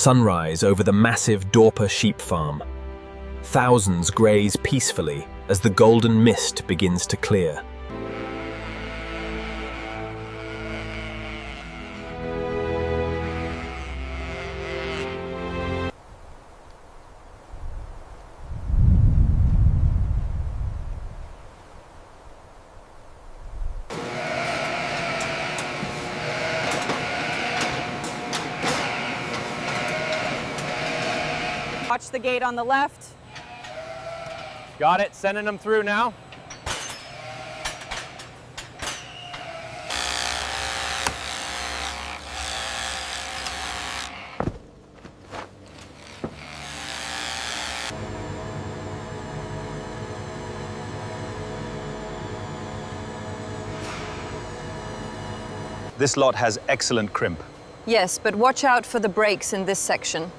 sunrise over the massive Dorper sheep farm. Thousands graze peacefully as the golden mist begins to clear. Watch the gate on the left. Got it, sending them through now. This lot has excellent crimp. Yes, but watch out for the brakes in this section.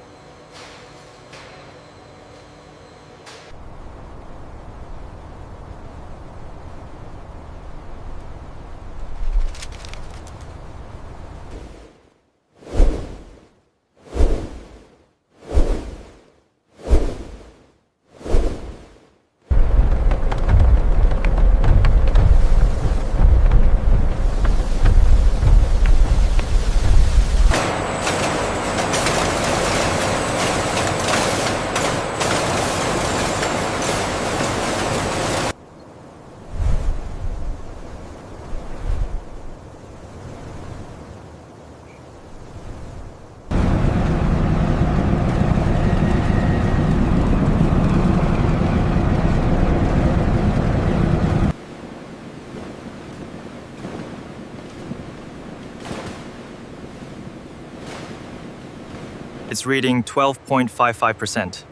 It's reading 12.55%.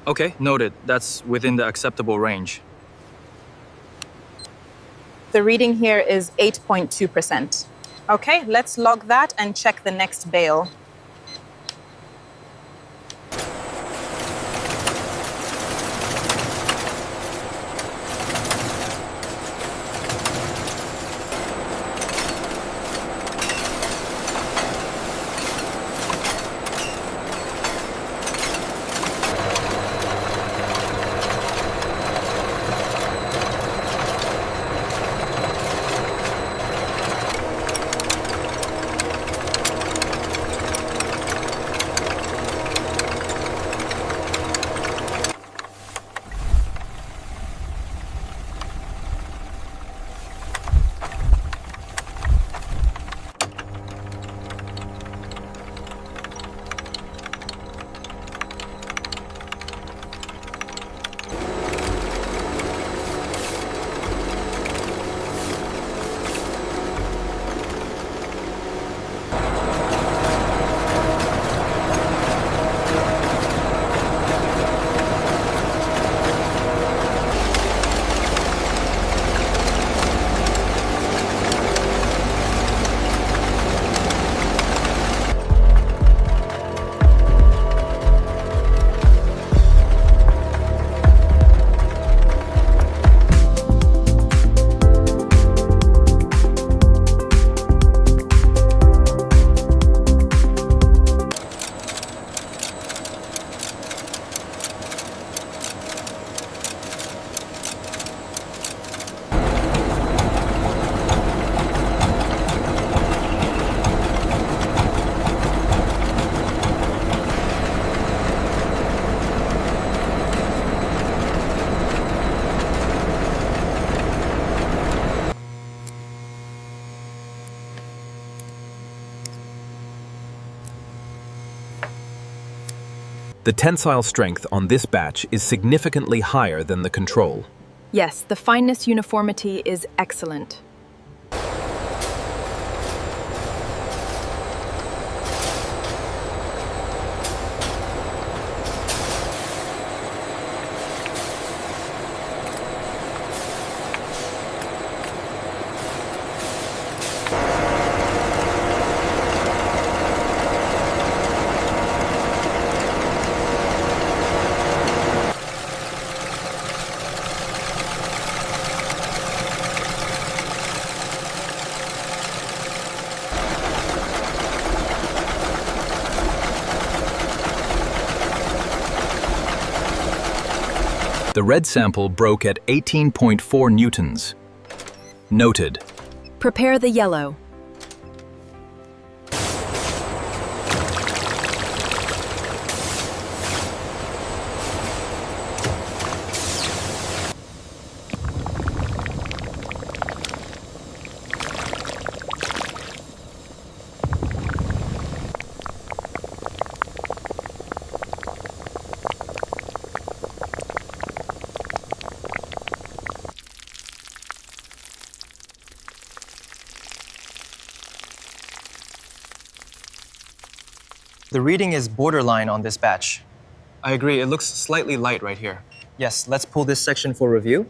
Okay, noted. That's within the acceptable range. The reading here is 8.2%. Okay, let's log that and check the next bale. The tensile strength on this batch is significantly higher than the control. Yes, the fineness uniformity is excellent. The red sample broke at 18.4 newtons. Noted. Prepare the yellow. The reading is borderline on this batch. I agree, it looks slightly light right here. Yes, let's pull this section for review.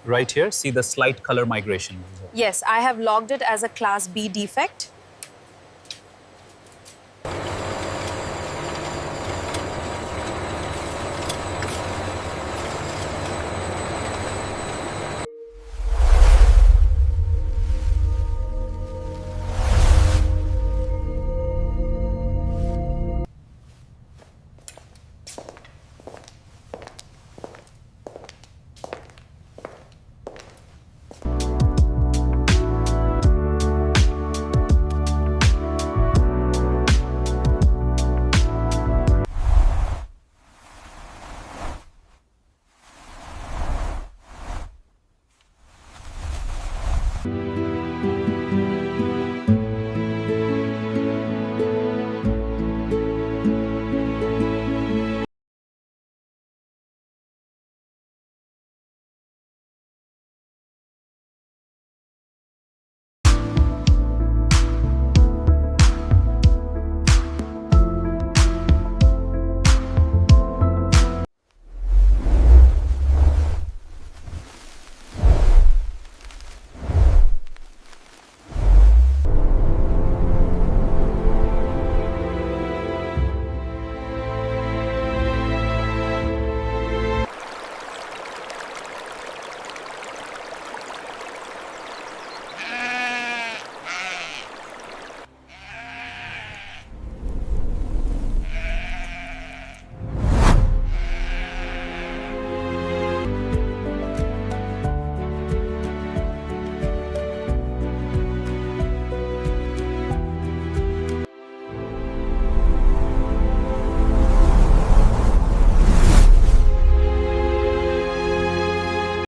Right here, see the slight color migration. Yes, I have logged it as a Class B defect.